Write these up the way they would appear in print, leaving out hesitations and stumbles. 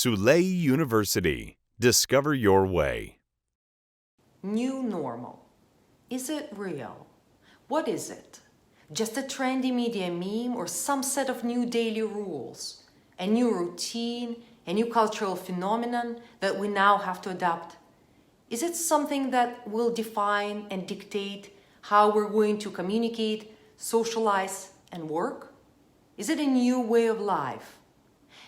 SULÉY University. Discover your way. New normal. Is it real? What is it? Just a trendy media meme or some set of new daily rules? A new routine, a new cultural phenomenon that we now have to adapt? Is it something that will define and dictate how we're going to communicate, socialize, and work? Is it a new way of life?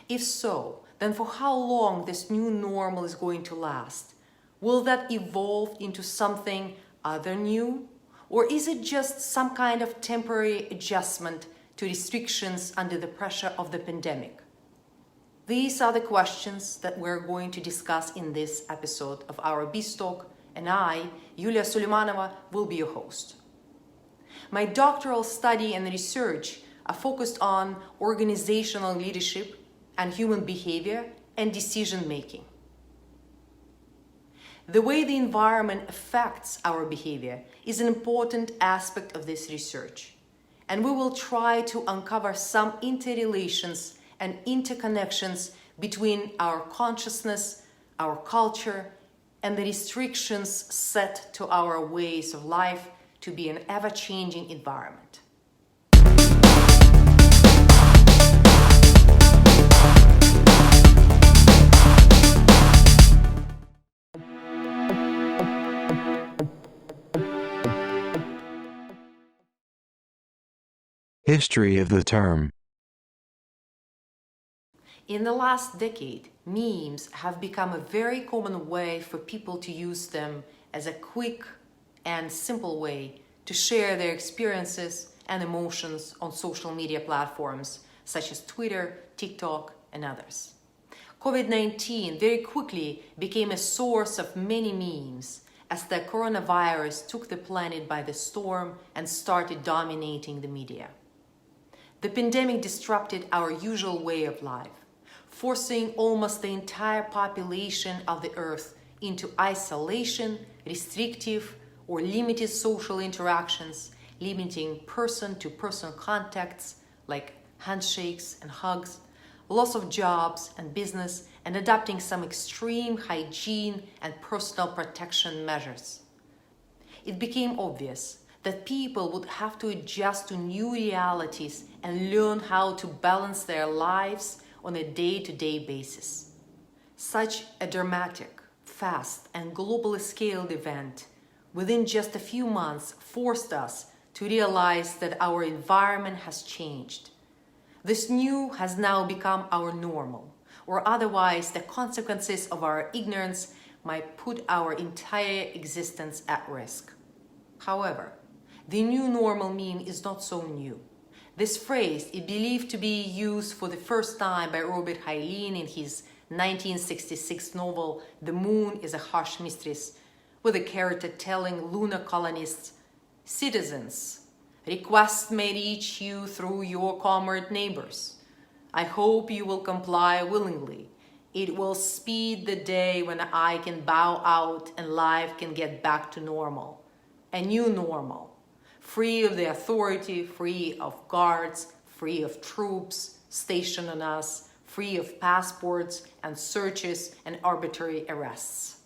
If so, then for how long this new normal is going to last? Will that evolve into something other new? Or is it just some kind of temporary adjustment to restrictions under the pressure of the pandemic? These are the questions that we're going to discuss in this episode of our BizTalk, and I, Yulia Suleimanova, will be your host. My doctoral study and research are focused on organizational leadership and human behavior and decision-making. The way the environment affects our behavior is an important aspect of this research, and we will try to uncover some interrelations and interconnections between our consciousness, our culture, and the restrictions set to our ways of life to be an ever-changing environment. History of the term. In the last decade, memes have become a very common way for people to use them as a quick and simple way to share their experiences and emotions on social media platforms such as Twitter, TikTok, and others. COVID-19 very quickly became a source of many memes as the coronavirus took the planet by the storm and started dominating the media. The pandemic disrupted our usual way of life, forcing almost the entire population of the Earth into isolation, restrictive or limited social interactions, limiting person-to-person contacts like handshakes and hugs, loss of jobs and business, and adopting some extreme hygiene and personal protection measures. It became obvious that people would have to adjust to new realities and learn how to balance their lives on a day-to-day basis. Such a dramatic, fast, and globally scaled event within just a few months forced us to realize that our environment has changed. This new has now become our normal, or otherwise the consequences of our ignorance might put our entire existence at risk. However, the new normal meme is not so new. This phrase is believed to be used for the first time by Robert Heinlein in his 1966 novel The Moon is a Harsh Mistress, with a character telling lunar colonists, "Citizens, requests may reach you through your comrade neighbors. I hope you will comply willingly. It will speed the day when I can bow out and life can get back to normal. A new normal. Free of the authority, free of guards, free of troops stationed on us, free of passports and searches and arbitrary arrests."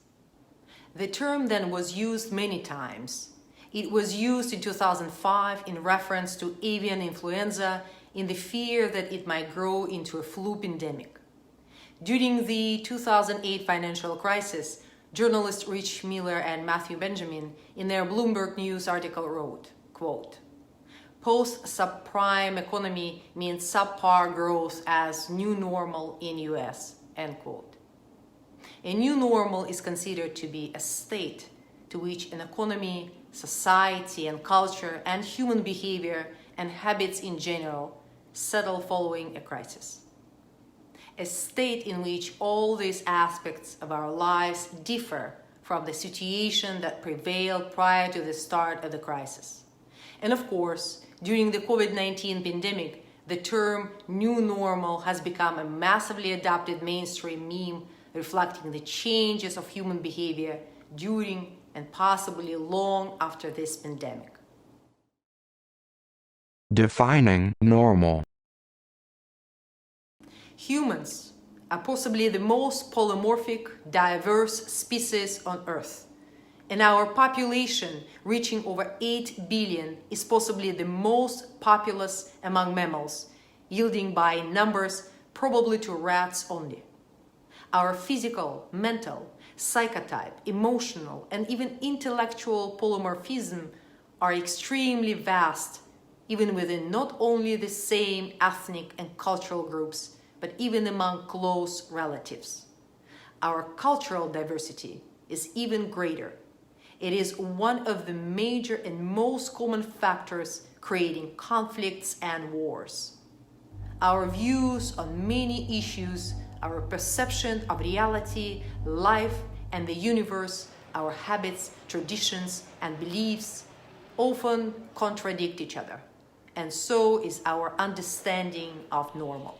The term then was used many times. It was used in 2005 in reference to avian influenza in the fear that it might grow into a flu pandemic. During the 2008 financial crisis, journalists Rich Miller and Matthew Benjamin in their Bloomberg News article wrote, quote, "Post-subprime economy means subpar growth as new normal in US," end quote. A new normal is considered to be a state to which an economy, society and culture and human behavior and habits in general settle following a crisis. A state in which all these aspects of our lives differ from the situation that prevailed prior to the start of the crisis. And of course, during the COVID-19 pandemic, the term new normal has become a massively adopted mainstream meme reflecting the changes of human behavior during and possibly long after this pandemic. Defining normal. Humans, are possibly the most polymorphic, diverse species on Earth. And our population, reaching over 8 billion, is possibly the most populous among mammals, yielding by numbers probably to rats only. Our physical, mental, psychotype, emotional, and even intellectual polymorphism are extremely vast, even within not only the same ethnic and cultural groups, but even among close relatives. Our cultural diversity is even greater. It is one of the major and most common factors creating conflicts and wars. Our views on many issues, our perception of reality, life, and the universe, our habits, traditions, and beliefs often contradict each other, and so is our understanding of normal.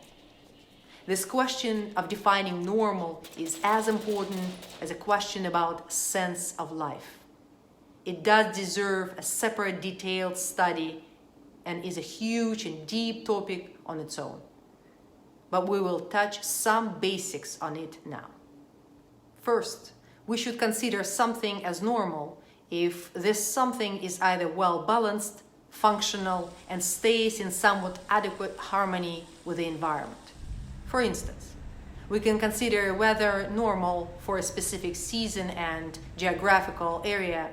This question of defining normal is as important as a question about sense of life. It does deserve a separate detailed study and is a huge and deep topic on its own. But we will touch some basics on it now. First, we should consider something as normal if this something is either well-balanced, functional, and stays in somewhat adequate harmony with the environment. For instance, we can consider whether normal for a specific season and geographical area,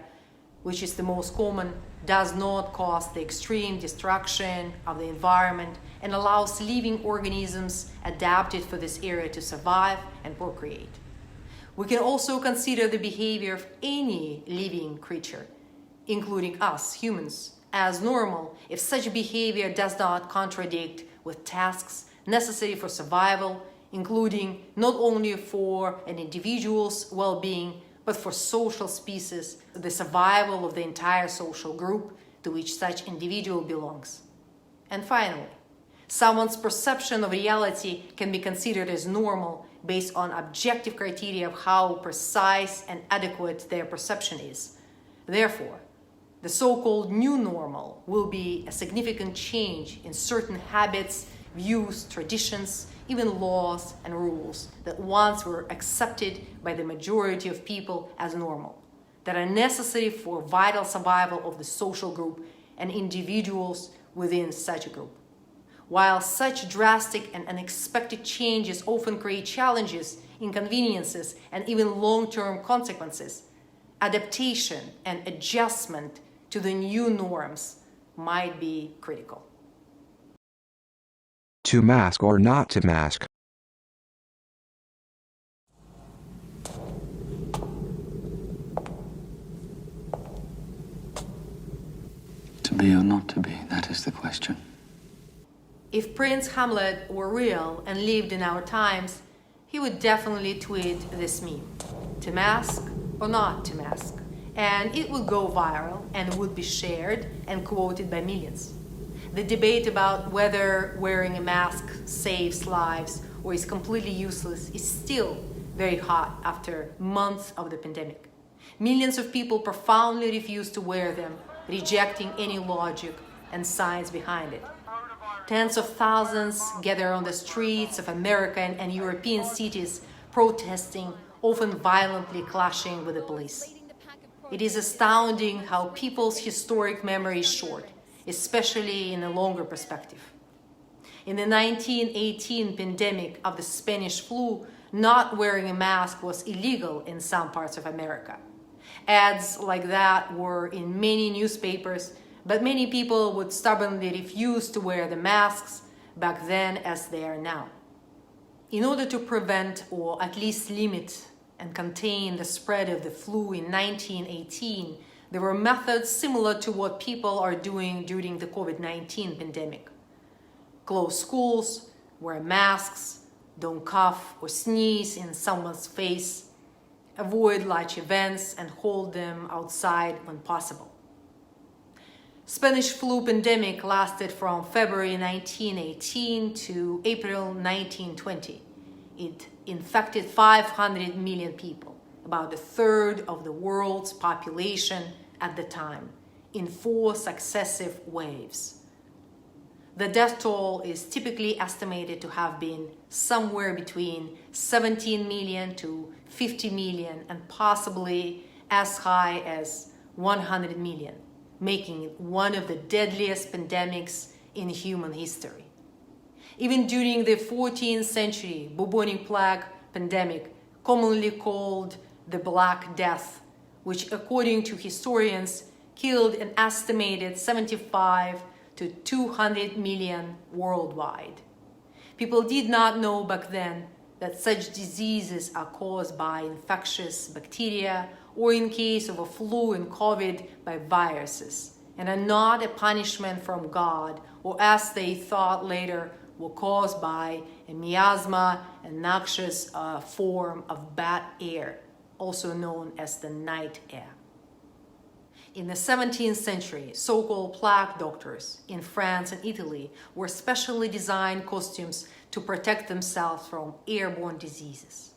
which is the most common, does not cause the extreme destruction of the environment and allows living organisms adapted for this area to survive and procreate. We can also consider the behavior of any living creature, including us, humans, as normal if such behavior does not contradict with tasks necessary for survival, including not only for an individual's well-being, but for social species, the survival of the entire social group to which such individual belongs. And finally, someone's perception of reality can be considered as normal based on objective criteria of how precise and adequate their perception is. Therefore, the so-called new normal will be a significant change in certain habits, views, traditions, even laws and rules that once were accepted by the majority of people as normal, that are necessary for vital survival of the social group and individuals within such a group. While such drastic and unexpected changes often create challenges, inconveniences, and even long-term consequences, adaptation and adjustment to the new norms might be critical. To mask or not to mask. To be or not to be, that is the question. If Prince Hamlet were real and lived in our times, he would definitely tweet this meme: to mask or not to mask. And it would go viral and would be shared and quoted by millions. The debate about whether wearing a mask saves lives or is completely useless is still very hot after months of the pandemic. Millions of people profoundly refuse to wear them, rejecting any logic and science behind it. Tens of thousands gather on the streets of American and European cities, protesting, often violently clashing with the police. It is astounding how people's historic memory is short, especially in a longer perspective. In the 1918 pandemic of the Spanish flu, not wearing a mask was illegal in some parts of America. Ads like that were in many newspapers, but many people would stubbornly refuse to wear the masks back then as they are now. In order to prevent or at least limit and contain the spread of the flu in 1918, there were methods similar to what people are doing during the COVID-19 pandemic. Close schools, wear masks, don't cough or sneeze in someone's face, avoid large events and hold them outside when possible. Spanish flu pandemic lasted from February 1918 to April 1920. It infected 500 million people, about a third of the world's population at the time, in 4 successive waves. The death toll is typically estimated to have been somewhere between 17 million to 50 million and possibly as high as 100 million, making it one of the deadliest pandemics in human history. Even during the 14th century bubonic plague pandemic, commonly called the Black Death, which according to historians killed an estimated 75 to 200 million worldwide. People did not know back then that such diseases are caused by infectious bacteria or, in case of a flu and COVID, by viruses, and are not a punishment from God, or as they thought later, were caused by a miasma, a noxious form of bad air, also known as the night air. In the 17th century, so-called plague doctors in France and Italy wore specially designed costumes to protect themselves from airborne diseases.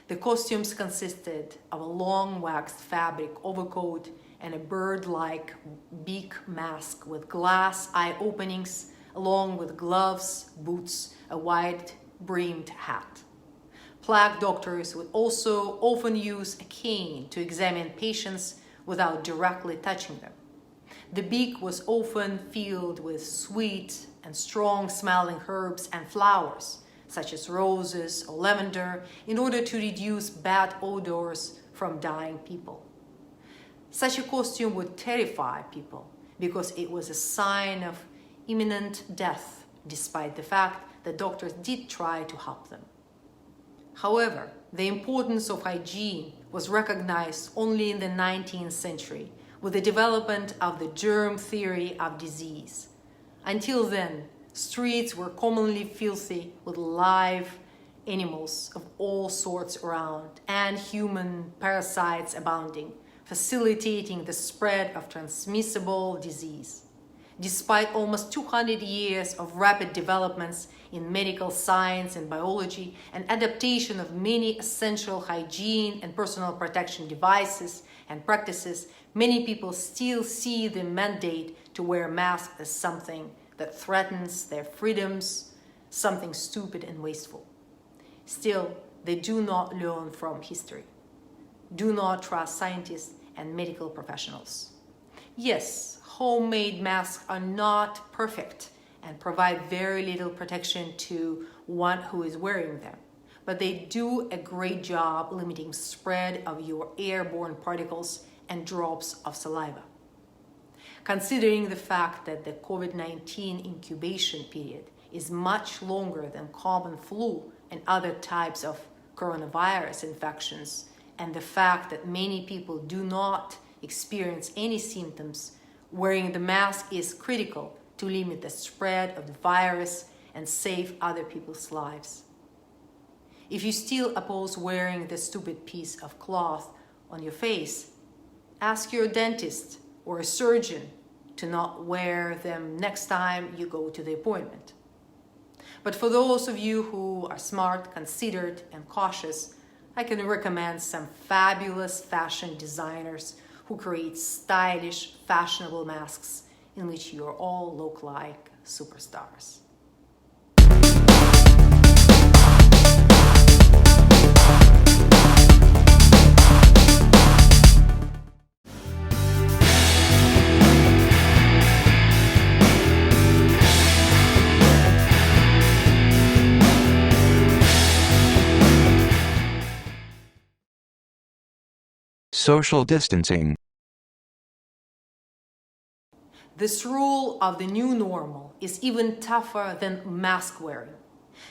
The costumes consisted of a long waxed fabric overcoat and a bird-like beak mask with glass eye openings, along with gloves, boots, a wide-brimmed hat. Plague doctors would also often use a cane to examine patients without directly touching them. The beak was often filled with sweet and strong-smelling herbs and flowers, such as roses or lavender, in order to reduce bad odors from dying people. Such a costume would terrify people because it was a sign of imminent death, despite the fact that doctors did try to help them. However, the importance of hygiene was recognized only in the 19th century with the development of the germ theory of disease. Until then, streets were commonly filthy with live animals of all sorts around and human parasites abounding, facilitating the spread of transmissible disease. Despite almost 200 years of rapid developments in medical science and biology and adaptation of many essential hygiene and personal protection devices and practices, many people still see the mandate to wear masks as something that threatens their freedoms, something stupid and wasteful. Still, they do not learn from history. Do not trust scientists and medical professionals. Yes, homemade masks are not perfect and provide very little protection to one who is wearing them, but they do a great job limiting spread of your airborne particles and drops of saliva. Considering the fact that the COVID-19 incubation period is much longer than common flu and other types of coronavirus infections, and the fact that many people do not experience any symptoms, wearing the mask is critical to limit the spread of the virus and save other people's lives. If you still oppose wearing the stupid piece of cloth on your face, ask your dentist or a surgeon to not wear them next time you go to the appointment. But for those of you who are smart, considered, and cautious, I can recommend some fabulous fashion designers who create stylish, fashionable masks in which you all look like superstars. Social distancing. This rule of the new normal is even tougher than mask wearing.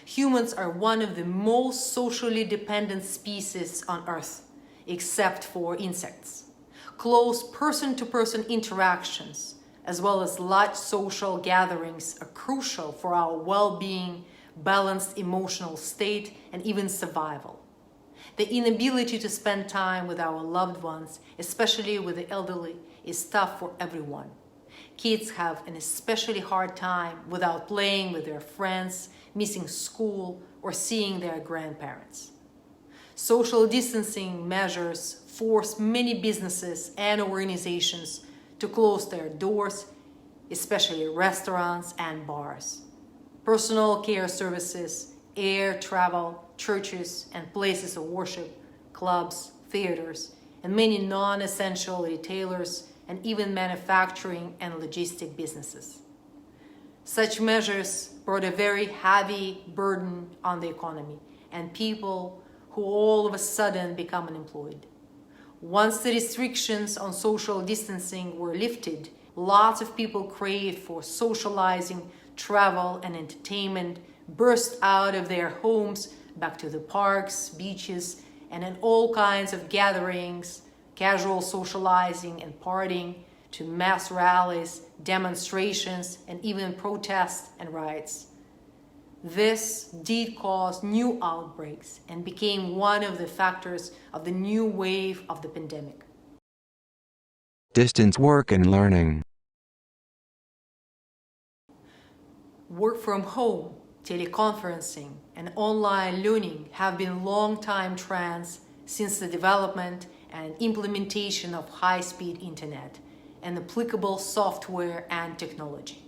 Humans are one of the most socially dependent species on Earth, except for insects. Close person-to-person interactions, as well as large social gatherings, are crucial for our well-being, balanced emotional state, and even survival. The inability to spend time with our loved ones, especially with the elderly, is tough for everyone. Kids have an especially hard time without playing with their friends, missing school, or seeing their grandparents. Social distancing measures force many businesses and organizations to close their doors especially restaurants and bars, personal care services, air travel, churches and places of worship, clubs, theaters, and many non-essential retailers, and even manufacturing and logistic businesses. Such measures brought a very heavy burden on the economy and people who all of a sudden become unemployed. Once the restrictions on social distancing were lifted, lots of people craved for socializing, travel, and entertainment, burst out of their homes back to the parks, beaches, and in all kinds of gatherings, casual socializing and partying, to mass rallies, demonstrations, and even protests and riots. This did cause new outbreaks and became one of the factors of the new wave of the pandemic. Distance work and learning. Work from home, teleconferencing, and online learning have been long-time trends since the development and implementation of high-speed internet and applicable software and technology.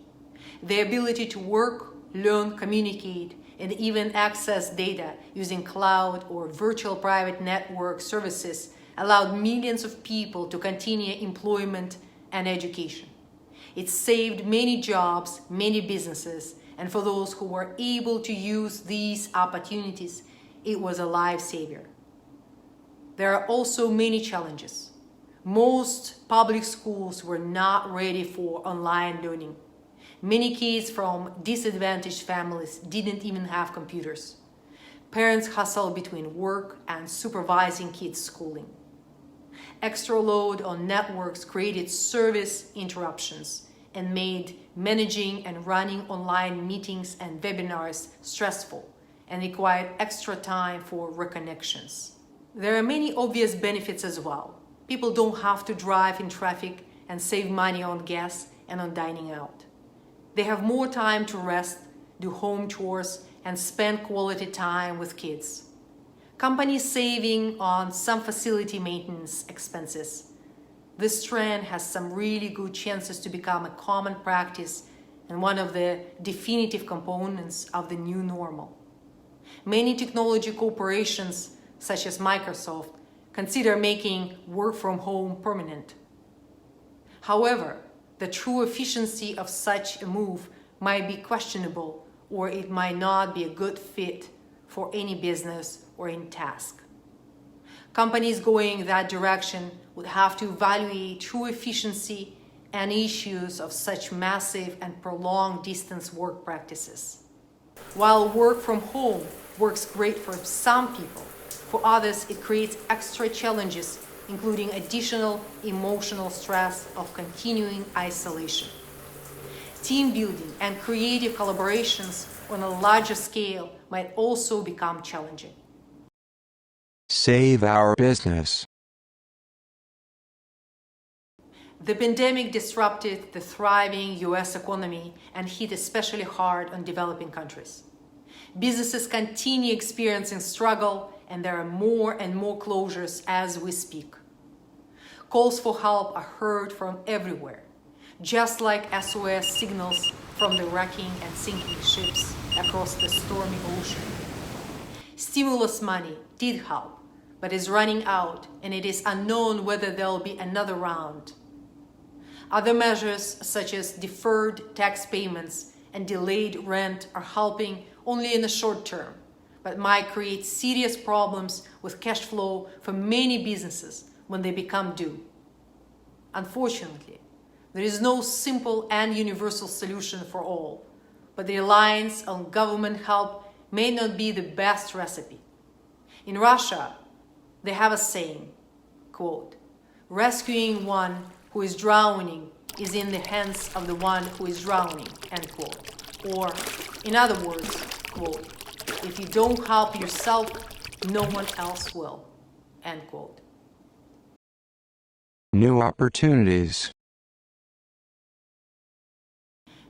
The ability to work, learn, communicate, and even access data using cloud or virtual private network services allowed millions of people to continue employment and education. It saved many jobs, many businesses, and for those who were able to use these opportunities, it was a lifesaver. There are also many challenges. Most public schools were not ready for online learning. Many kids from disadvantaged families didn't even have computers. Parents hustled between work and supervising kids' schooling. Extra load on networks created service interruptions and made managing and running online meetings and webinars stressful and required extra time for reconnections. There are many obvious benefits as well. People don't have to drive in traffic and save money on gas and on dining out. They have more time to rest, do home chores, and spend quality time with kids. Companies saving on some facility maintenance expenses. This trend has some really good chances to become a common practice and one of the definitive components of the new normal. Many technology corporations, such as Microsoft, consider making work from home permanent. However, the true efficiency of such a move might be questionable, or it might not be a good fit for any business or any task. Companies going that direction would have to evaluate true efficiency and issues of such massive and prolonged distance work practices. While work from home works great for some people, for others it creates extra challenges, including additional emotional stress of continuing isolation. Team building and creative collaborations on a larger scale might also become challenging. Save our business. The pandemic disrupted the thriving US economy and hit especially hard on developing countries. Businesses continue experiencing struggle, and there are more and more closures as we speak. Calls for help are heard from everywhere, just like SOS signals from the wrecking and sinking ships across the stormy ocean. Stimulus money did help, but is running out, and it is unknown whether there will be another round. Other measures, such as deferred tax payments and delayed rent, are helping only in the short term, but might create serious problems with cash flow for many businesses when they become due. Unfortunately, there is no simple and universal solution for all, but the reliance on government help may not be the best recipe. In Russia, they have a saying, quote, "Rescuing one who is drowning is in the hands of the one who is drowning," end quote. Or, in other words, quote, "If you don't help yourself, no one else will," end quote. New opportunities.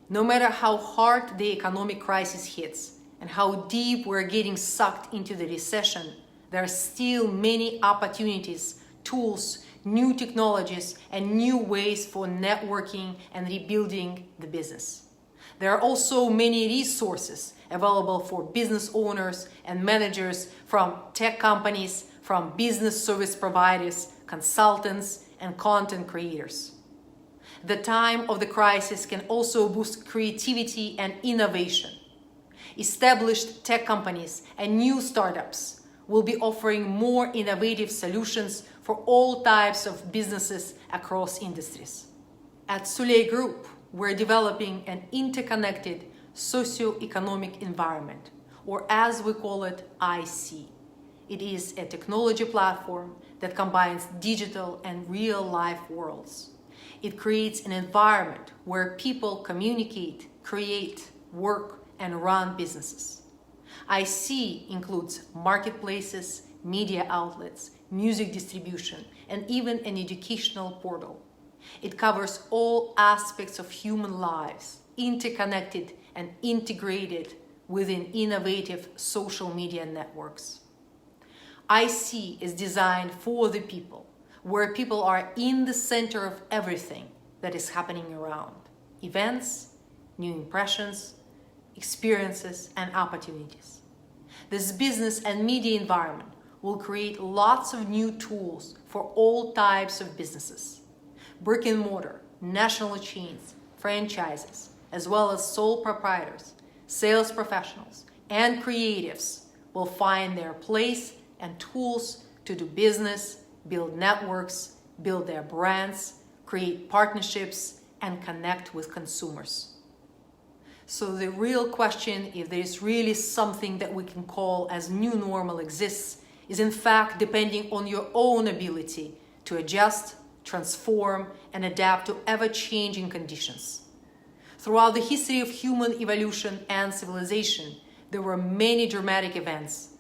No matter how hard the economic crisis hits and how deep we're getting sucked into the recession, there are still many opportunities, tools new technologies, and new ways for networking and rebuilding the business. There are also many resources available for business owners and managers from tech companies, from business service providers, consultants, and content creators. The time of the crisis can also boost creativity and innovation. Established tech companies and new startups will be offering more innovative solutions for all types of businesses across industries. At SULÉY Group, we're developing an interconnected socio-economic environment, or as we call it, IC. It is a technology platform that combines digital and real-life worlds. It creates an environment where people communicate, create, work, and run businesses. IC includes marketplaces, media outlets, music distribution, and even an educational portal. It covers all aspects of human lives, interconnected and integrated within innovative social media networks. IC is designed for the people, where people are in the center of everything that is happening around. Events, new impressions, experiences, and opportunities. This business and media environment will create lots of new tools for all types of businesses. Brick and mortar, national chains, franchises, as well as sole proprietors, sales professionals, and creatives will find their place and tools to do business, build networks, build their brands, create partnerships, and connect with consumers. So the real question, if there is really something that we can call as new normal exists, is in fact depending on your own ability to adjust, transform, and adapt to ever-changing conditions. Throughout the history of human evolution and civilization, there were many dramatic events,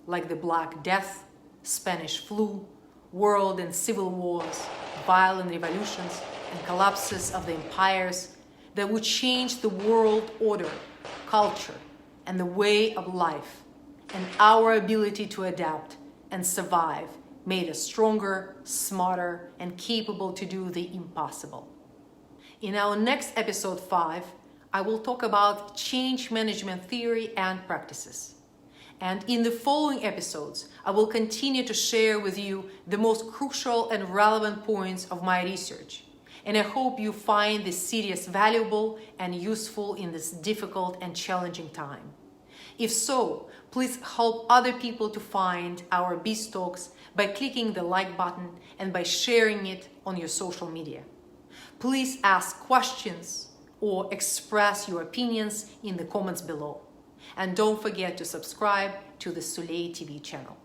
like the Black Death, Spanish flu, world and civil wars, violent revolutions, and collapses of the empires that would change the world order, culture, and the way of life. And our ability to adapt and survive made us stronger, smarter, and capable to do the impossible. In our next episode 5, I will talk about change management theory and practices. And in the following episodes, I will continue to share with you the most crucial and relevant points of my research. And I hope you find this series valuable and useful in this difficult and challenging time. If so, please help other people to find our BizTalks by clicking the like button and by sharing it on your social media. Please ask questions or express your opinions in the comments below. And don't forget to subscribe to the SULÉY TV channel.